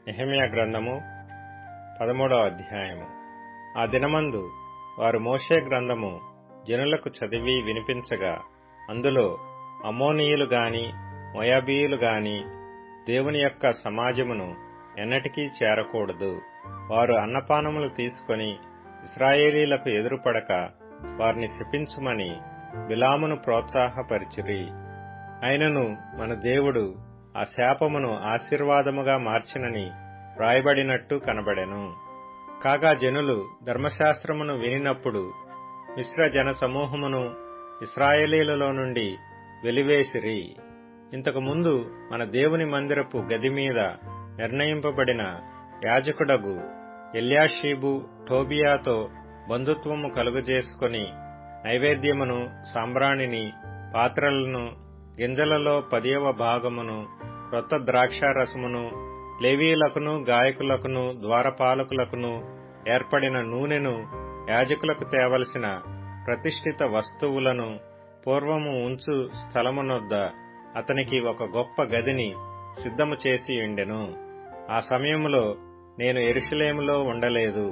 నెహెమ్యా గ్రంథము 13వ అధ్యాయము. ఆ దినమందు వారు మోషే గ్రంథము జనులకు చదివి వినిపించగా, అందులో అమ్మోనీయులు గాని మోయాబీయులు గాని దేవుని యొక్క సమాజమును ఎన్నటికీ చేరకూడదు. వారు అన్నపానములు తీసుకొని ఇశ్రాయేలీలకు ఎదురుపడక వారిని శపించుమని బిలామును ప్రోత్సాహపరిచిరి. అయినను మన దేవుడు ఆ శాపమును ఆశీర్వాదముగా మార్చినని వ్రాయబడినట్టు కనబడెను. కాగా జనులు ధర్మశాస్త్రమును వినినప్పుడు మిశ్ర జన సమూహమును ఇశ్రాయేలీలలో నుండి వెలివేసిరి. ఇంతకు ముందు మన దేవుని మందిరపు గది మీద నిర్ణయింపబడిన యాజకుడగు ఎల్యాషీబు టోబియాతో బంధుత్వము కలుగజేసుకొని నైవేద్యమును, సాంబ్రాణిని, పాత్రలను, గింజలలో 10వ భాగమును, క్రొత్త ద్రాక్షారసమును, లేవీయులకును, గాయకులకును, ద్వారపాలకులకును ఏర్పడిన నూనెను, యాజకులకు తేవలసిన ప్రతిష్ఠిత వస్తువులను పూర్వము ఉంచు స్థలమునొద్ద అతనికి ఒక గొప్ప గదిని సిద్ధము చేసి ఉండెను. ఆ సమయములో నేను యెరూషలేములో ఉండలేదు.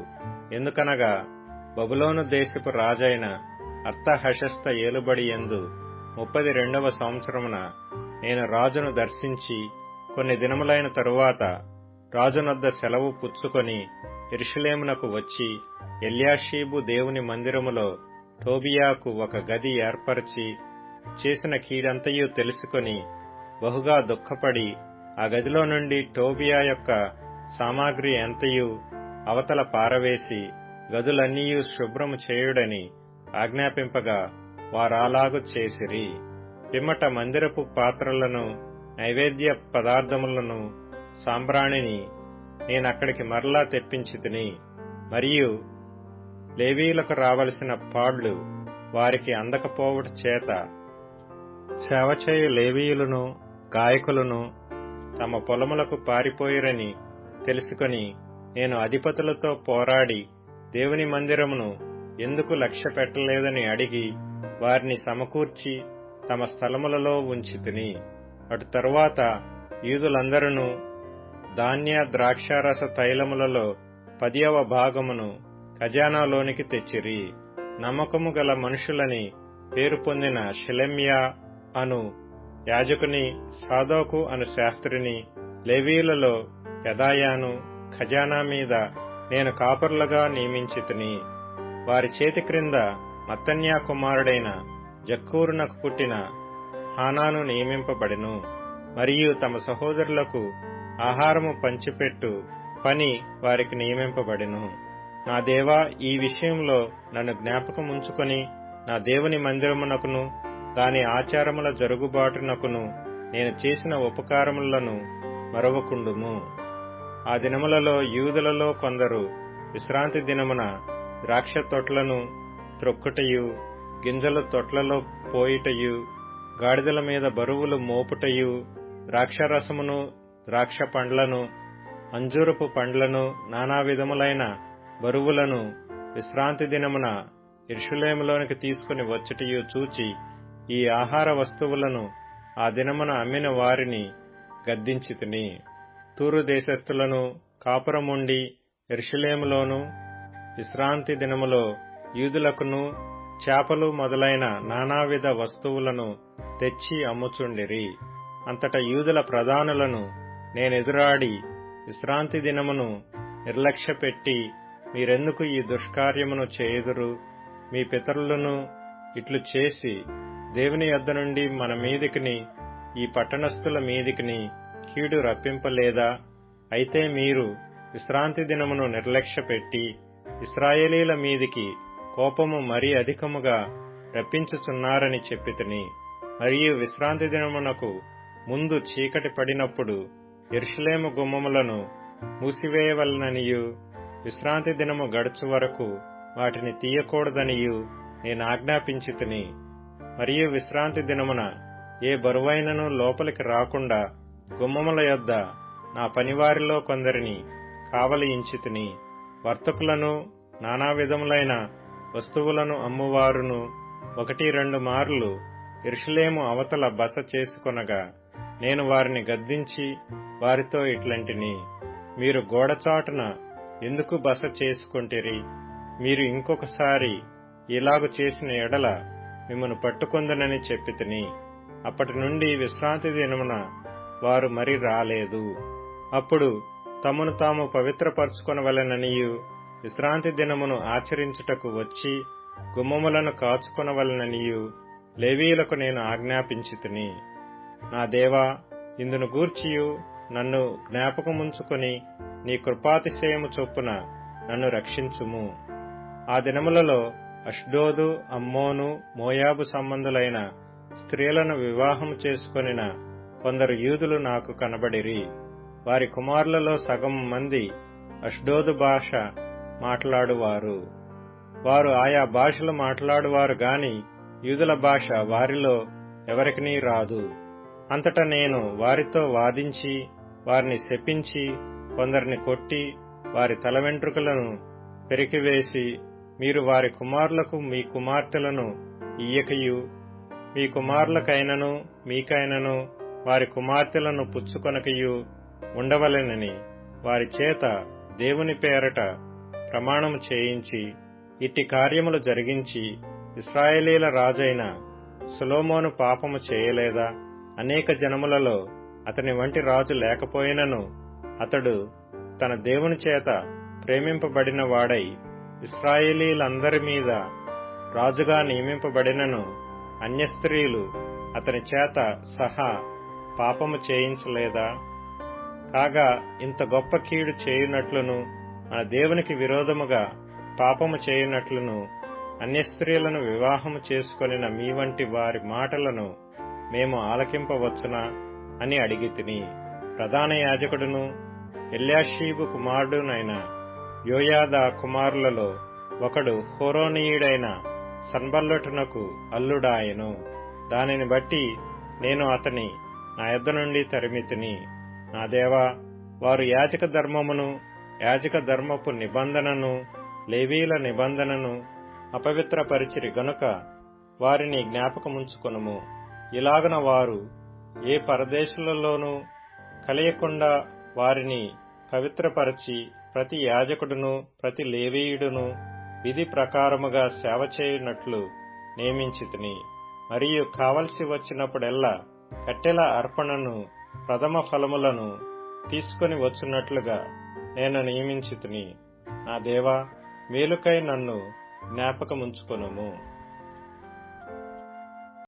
ఎందుకనగా బబులోను దేశపు రాజైన అర్తహషస్త ఏలుబడి యందు 32వ సంవత్సరమున నేను రాజును దర్శించి కొన్ని దినములైన తరువాత రాజునొద్ద సెలవు పుచ్చుకొని యెరూషలేమునకు వచ్చి ఎల్యాషీబు దేవుని మందిరములో టోబియాకు ఒక గది ఏర్పరచి చేసిన కీడంతయు తెలుసుకొని బహుగా దుఃఖపడి ఆ గదిలో నుండి టోబియా యొక్క సామాగ్రి ఎంతయు అవతల పారవేసి గదులన్నీయు శుభ్రము చేయుడని ఆజ్ఞాపింపగా వారాలాగు చేసిరి. పిమ్మట మందిరపు పాత్రలను, నైవేద్య పదార్థములను, సాంబ్రాణిని నేనక్కడికి మరలా తెప్పించితిని. మరియు లేవీయులకు రావలసిన పాళ్లు వారికి అందకపోవుట చేత సేవచేయు లేవీయులను, గాయకులను తమ పొలములకు పారిపోయిరని తెలుసుకొని నేను అధిపతులతో పోరాడి దేవుని మందిరమును ఎందుకు లక్ష్య పెట్టలేదని అడిగి వారిని సమకూర్చి తమ స్థలములలో ఉంచితిని. అటు తరువాత యూదులందరూ ధాన్య, ద్రాక్షారస తైలములలో 10వ భాగమును ఖజానాలోనికి తెచ్చిరి. నమ్మకము గల మనుషులని పేరు పొందిన షెలెమ్యా అను యాజకుని, సాదోకు అను శాస్త్రిని, లేవీయులలో పెదాయాను ఖజానా మీద నేను కాపరులుగా నియమించితిని. వారి చేతి క్రింద మత్తన్యా కుమారుడైన జక్కూరునకు పుట్టిన హానాను నియమింపబడెను. మరియు తమ సహోదరులకు ఆహారము పంచిపెట్టు పని వారికి నియమింపబడెను. నా దేవా, ఈ విషయంలో నన్ను జ్ఞాపకముంచుకొని నా దేవుని మందిరమునకును దాని ఆచారముల జరుగుబాటునకును నేను చేసిన ఉపకారములను మరవకుండుము. ఆ దినములలో యూదులలో కొందరు విశ్రాంతి దినమున ద్రాక్ష తొట్లను త్రొక్కుటయు, గింజలు తొట్లలో పోయిటయు, గాడిదల మీద బరువులు మోపుటయు, ద్రాక్షరసమును, ద్రాక్ష పండ్లను, అంజూరపు పండ్లను, నానా విధములైన బరువులను విశ్రాంతి దినమున యెరూషలేములోనికి తీసుకుని వచ్చుటయు చూచి ఈ ఆహార వస్తువులను ఆ దినమున అమ్మిన వారిని గద్దించితిని. తూరు దేశస్థులను కాపురముండి యెరూషలేములోను విశ్రాంతి దినములో యూదులకును చేపలు మొదలైన నానావిధ వస్తువులను తెచ్చి అమ్ముచుండిరి. అంతటా యూదుల ప్రధానులను నేనెదురాడి విశ్రాంతి దినమును నిర్లక్ష్యపెట్టి మీరెందుకు ఈ దుష్కార్యమును చేయుదురు? మీ పితరులను ఇట్లు చేసి దేవుని యొద్ద నుండి మన మీదికిని ఈ పట్టణస్థుల మీదికిని కీడు రప్పింపలేదా? అయితే మీరు విశ్రాంతి దినమును నిర్లక్ష్యపెట్టి ఇశ్రాయేలీల మీదికి కోపము మరీ అధికముగా రప్పించుచున్నారని చెప్పితిని. మరియు విశ్రాంతి దినమునకు ముందు చీకటి పడినప్పుడు యెరూషలేము గుమ్మములను మూసివేయవలననియు, విశ్రాంతి దినము గడుచు వరకు వాటిని తీయకూడదనియు నేను ఆజ్ఞాపించితిని. మరియు విశ్రాంతి దినమున ఏ బరువైనను లోపలికి రాకుండా గుమ్మముల యొద్ద నా పనివారిలో కొందరిని కావలియించితిని. వర్తకులను, నానా విధములైన వస్తువులను అమ్మువారును 1-2 మార్లు యెరూషలేము అవతల బస చేసుకొనగా నేను వారిని గద్దించి వారితో ఇట్లంటిని: మీరు గోడచాటున ఎందుకు బస చేసుకొంటిరి? మీరు ఇంకొకసారి ఇలాగు చేసిన ఎడల మిమ్మను పట్టుకొందునని చెప్పితిని. అప్పటి నుండి విశ్రాంతి దినమున వారు మరి రాలేదు. అప్పుడు తమను తాము పవిత్రపరచుకొనవలెననియు విశ్రాంతి దినమును ఆచరించుటకు వచ్చి గుమ్మములను కాచుకొనవలెననియు లేవీయులకు నేను ఆజ్ఞాపించితిని. నా దేవా, ఇందును గూర్చియు నన్ను జ్ఞాపకముంచుకొని నీ కృపాతిశయము చొప్పున నన్ను రక్షించుము. ఆ దినములలో అష్డోదు, అమ్మోను, మోయాబు సంబంధులైన స్త్రీలను వివాహము చేసుకొనిన కొందరు యూదులు నాకు కనబడిరి. వారి కుమారులలో సగం మంది అష్డోదు భాష మాట్లాడువారు. వారు ఆయా భాషలు మాట్లాడువారు గాని యూదుల భాష వారిలో ఎవరికినీ రాదు. అంతటా నేను వారితో వాదించి వారిని శపించి కొందరిని కొట్టి వారి తల వెంట్రుకలను పెరికివేసి, మీరు వారి కుమారులకు మీ కుమార్తెలను ఇయ్యకయు, మీ కుమారులకైనను మీకైనను వారి కుమార్తెలను పుచ్చుకొనకయు ఉండవలెనని వారి చేత దేవుని పేరట ప్రమాణము చేయించి ఇట్టి కార్యములు జరిగించి, ఇశ్రాయేలీల రాజైన సొలొమోను పాపము చేయలేదా? అనేక జనములలో అతని వంటి రాజు లేకపోయినను అతడు తన దేవుని చేత ప్రేమింపబడిన వాడై ఇశ్రాయేలీలందరి మీద రాజుగా నియమింపబడినను అన్యస్త్రీలు అతని చేత సహా పాపము చేయించలేదా? కాగా ఇంత గొప్ప కీడు చేయునట్లును మన దేవునికి విరోధముగా పాపము చేయునట్లును అన్యస్త్రీలను వివాహము చేసుకొనిన మీ వంటి వారి మాటలను మేము ఆలకింపవచ్చునా అని అడిగితిని. ప్రధాన యాజకుడును ఎల్యాషీబు కుమారుడునైన యోయాదా కుమారులలో ఒకడు హోరోనీయుడైన సన్బల్లటునకు అల్లుడాయెను. దానిని బట్టి నేను అతని నా యొద్ద నుండి తరిమితిని. నా దేవా, వారు యాజక ధర్మమును యాజక ధర్మపు నిబంధనను లేవీల నిబంధనను అపవిత్రపరిచిరి గనుక వారిని జ్ఞాపకముంచుకొనుము. ఇలాగన వారు ఏ పరదేశులలోనూ కలియకుండా వారిని పవిత్రపరచి ప్రతి యాజకుడును ప్రతి లేవీయుడును విధి ప్రకారముగా సేవ చేయునట్లు నియమించితిని. మరియు కావలసి వచ్చినప్పుడెల్లా కట్టెల అర్పణను ప్రథమ ఫలములను తీసుకొని వచ్చున్నట్లుగా నేను నియమించితిని. నా దేవా, మేలుకై నన్ను జ్ఞాపకముంచుకొనుము.